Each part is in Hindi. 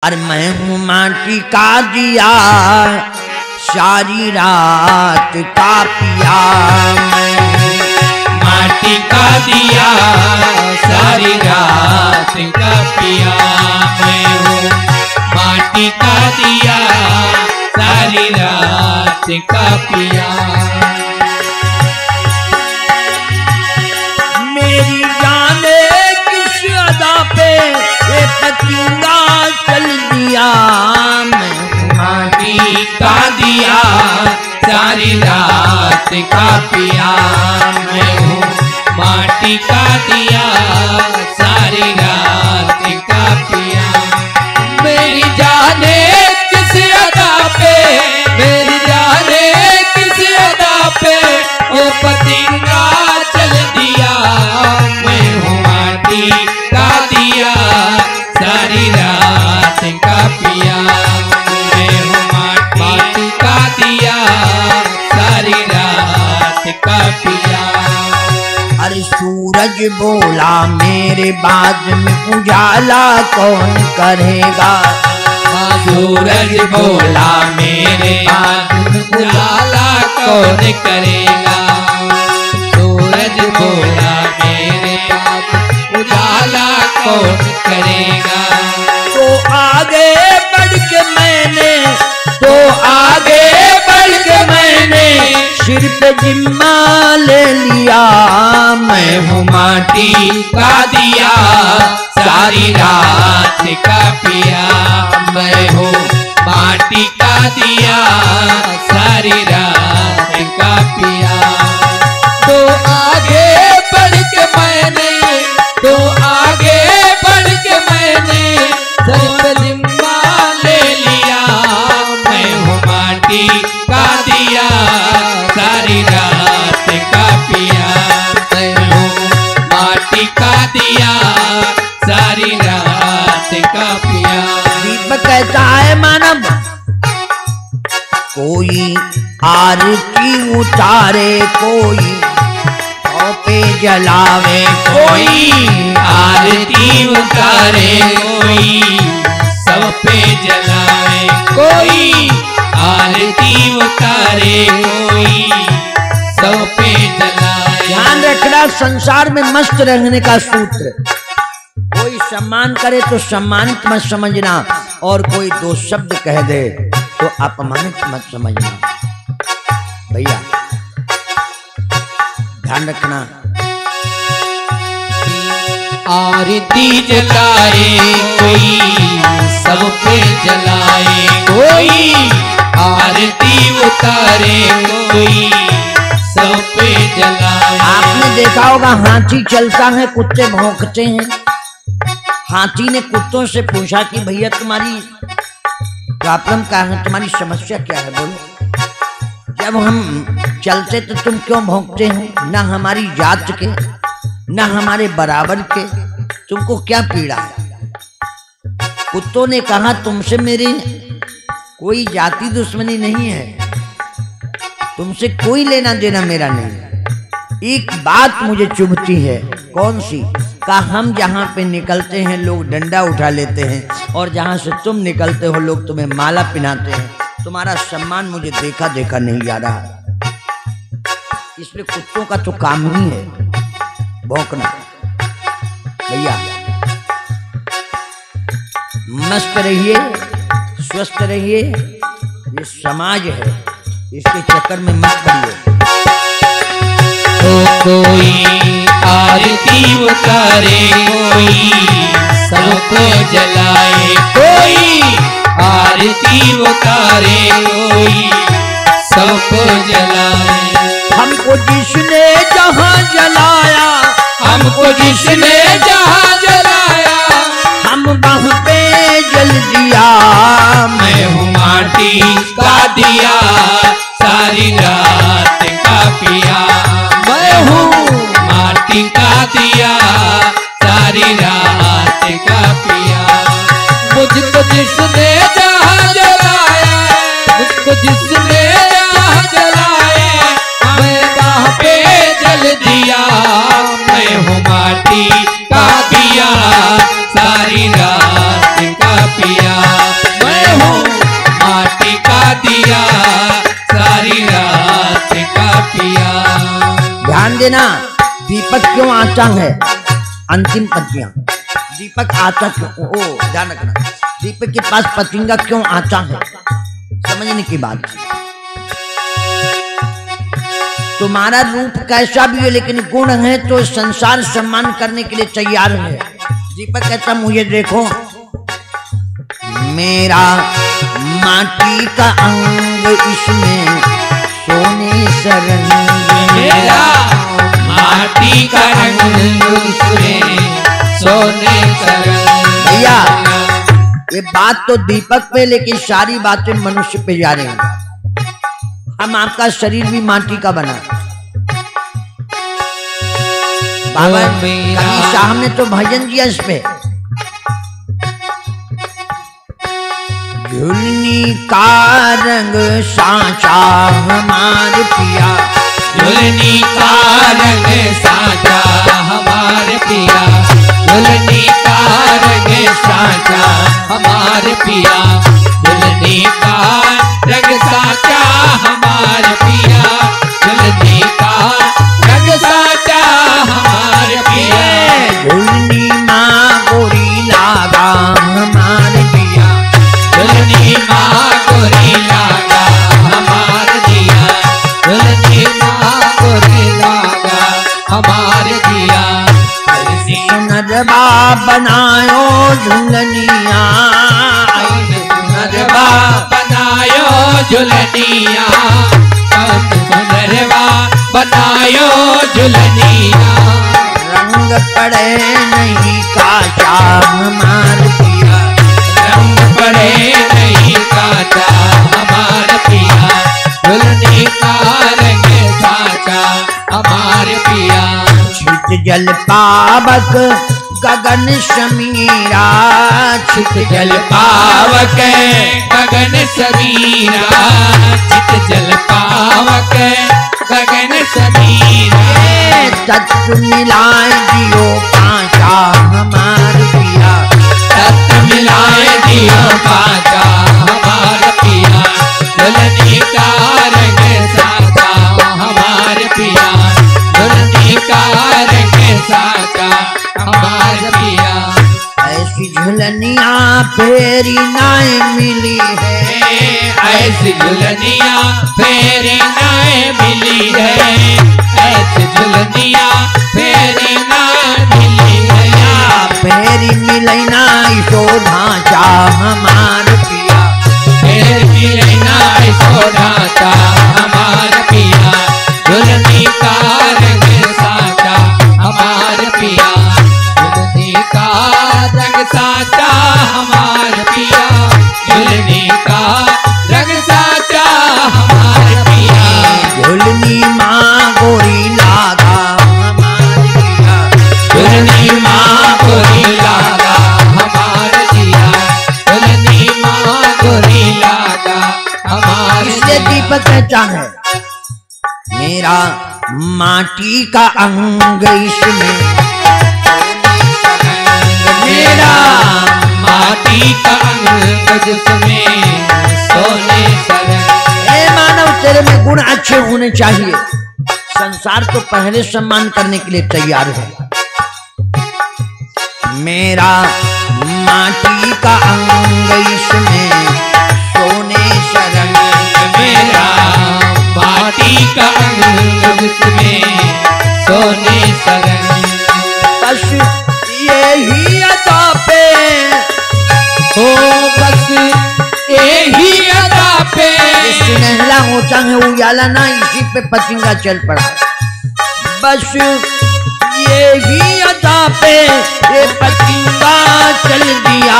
अरे मैं हूँ माटी का दिया, सारी रात का पिया। मैं माटी का दिया, सारी रात का पिया। मैं हूँ माटी का दिया, सारी रात का पिया। मेरी जाने किस अदा पे ये पतिंगा चल दिया। मैं माटी का दिया, सारी रात का पिया। मैं हूँ माटी का दिया, सारी रात का पिया। मेरी जाने किस अदा पे, मेरी जाने किस अदा पे ओ पतिंगा चल दिया। मैं हूँ माटी का दिया, सारी रात का पिया। मैं हूँ माटी का दिया, सारी रात का पिया। अरे सूरज बोला मेरे बाद में उजाला कौन करेगा। सूरज बोला मेरे बाद में उजाला कौन करेगा। सूरज बोला मेरे बाद उजाला कौन करेगा। तो आगे बढ़ के मैंने, तो आगे बढ़ के मैंने सिर पे जिम्मा ले लिया। मैं हूँ माटी का दिया, सारी रात का पिया। मैं हूँ माटी का दिया, सारी रात का पिया। तो आगे बढ़ के मैंने, तो आगे बढ़ के मैंने सर पे जिम्मा ले लिया। मैं हूँ माटी का दिया, सारी रात का पिया। मैं हूँ माटी का दिया, सारी रात का पिया। दीपक कहता है मानव, कोई आरती उतारे, कोई पे जलावे, कोई आरती उतारे, कोई सब पे जलाए। कोई आरती उतारे, कोई सब पे जलाए। ध्यान रखना, संसार में मस्त रहने का सूत्र, कोई सम्मान करे तो सम्मानित मत समझना, और कोई दो शब्द कह दे तो अपमानित मत समझना। भैया ध्यान रखना। आरती जलाए, कोई सब पे जलाए। कोई आरती उतारे, कोई सब पे जलाए। आपने देखा होगा हाथी चलता है, कुत्ते भौंकते हैं। हाथी ने कुत्तों से पूछा कि भैया तुम्हारी प्रॉब्लम क्या है, तुम्हारी समस्या क्या है, बोलो। जब हम चलते तो तुम क्यों भौंकते हो, ना हमारी जात के ना हमारे बराबर के, तुमको क्या पीड़ा है। कुत्तों ने कहा तुमसे मेरी कोई जाति दुश्मनी नहीं है, तुमसे कोई लेना देना मेरा नहीं। एक बात मुझे चुभती है। कौन सी? कहा हम जहाँ पे निकलते हैं लोग डंडा उठा लेते हैं, और जहाँ से तुम निकलते हो लोग तुम्हें माला पहनाते हैं। तुम्हारा सम्मान मुझे देखा देखा नहीं जा रहा। इसलिए कुत्तों का तो काम ही है भौंकना। भैया मस्त रहिए, स्वस्थ रहिए। ये समाज है, इसके चक्कर में मत पड़िए। तो कोई आरती उतारे, कोई सबको जलाए। कोई आरती उतारे, कोई सबको जलाए। हमको जिसने जहाँ जलाया, हमको जिसने जहाँ जलाया, हम वहाँ पे जल दिया। मैं हूँ माटी का दिया, सारी रात का पिया। मैं हूँ माटी का दिया, सारी रात का पिया। मुझको जिसने जहाँ जलाया, मुझको जिसने जहाँ जलाया, मैं वहाँ पे जल दिया। मैं हूँ माटी का दिया, सारी रात का पिया। देना दीपक क्यों आचा है। अंतिम पत्तियां दीपक आचा क्यों, ओ ध्यान रखना, दीपक के पास पतिंगा क्यों आचा है, समझने की बात। तुम्हारा रूप कैसा भी है लेकिन गुण है तो संसार सम्मान करने के लिए तैयार है। दीपक कहता मुझे देखो, मेरा माटी का अंग इसमें सोने सरंग, मेरा माटी का रंग उसमें सोने सरंग। भैया ये बात तो दीपक पे, लेकिन सारी बातें मनुष्य पे जा रही हैं। हम आपका शरीर भी माटी का बना। बाबा कभी साहब ने तो भजन दिया इस पे, झुलनी का रंग सांचा हमारे पिया, झुलनी का रंग साचा हमारे पिया, झुलनी का रंग साचा हमारे पिया, झुलनी का रंग साचा हमारे पिया, झुलनी का रंग साचा हमारे पिया, झुलनी माँ गोरी लागा हमारे पिया, झुलनी माँ गोरी लागा हमारे दिया, झुलनी माँ गोरी लागा हमारे दिया। नरबा बनायो झुलनिया, नरबा बनायो झुलनिया, नरबा बनायो झुलनिया, रंग पड़े नहीं काचा हमार पिया, रंग पड़े नहीं काचा हमार पिया, झुलनी का रंग साचा हमारे पिया, छित जल पावक गगन समीरा, चित जल पावक गगन समीरा, चित जल पावक गगन समीरा, तत्व मिलाए दियो पांचा हमार पिया, तत्व मिलाए दियो पाचा हमार पिया, झुलनी का रंग साचा हमार पिया, झुलनी का रंग साचा हमार पिया। ऐसी झुलनिया फेरी नाय मिली है, ऐसी झुलनिया फेरी नाय मिली है, ऐसी झुलनिया फेरी नाय मिली है, फेरी मिलई ना इसो ढांचा हमार पिया, फेरी मिलई ना इसो ढांचा हमार पिया, झुलनी का रंग साचा हमार पिया, झुलनी का रंग साचा हमार पिया, झुलनी का रंग साचा हमार पिया, झुलनी माँ गोरी लागा हमार पिया, झुलनी माँ गोरी लागा हमार दिया, झुलनी माँ गोरी लागा हमार इसलिए दिया। दीपक कहता है मेरा माटी का अंग इसमें मेरा माटी का अंग जिसमें सोने सरंग। ए मानव तेरे में गुण अच्छे होने चाहिए, संसार तो पहले सम्मान करने के लिए तैयार है। मेरा माटी का अंग इसमें सोने सरंग, मेरा माटी का अंग जिसमें सोने सरंग। बस यही अदा पे हो बस यही अदा पे सुनहला होता है उजाला ना, इसी पे पतंगा चल पड़ा। बस यही अदा पे ये पतंगा चल दिया,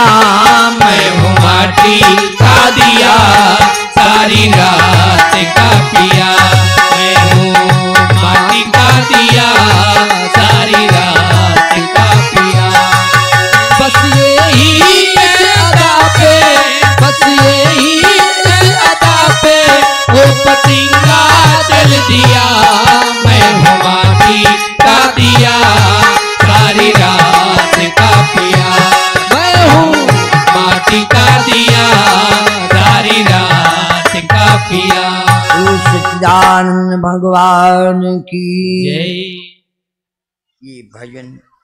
मैं हूँ माटी का दिया सारी रात का पिया, मैं हूँ माटी का दिया सारी रात का पिया। बस यही अदा पे, बस यही अदा पे वो पतंगा चल दिया, मैं हूँ माटी का दिया सारी रात का पिया, मैं हूँ माटी का दिया सारी रात का पिया। सच्चिदानंद भगवान की जय। ये भजन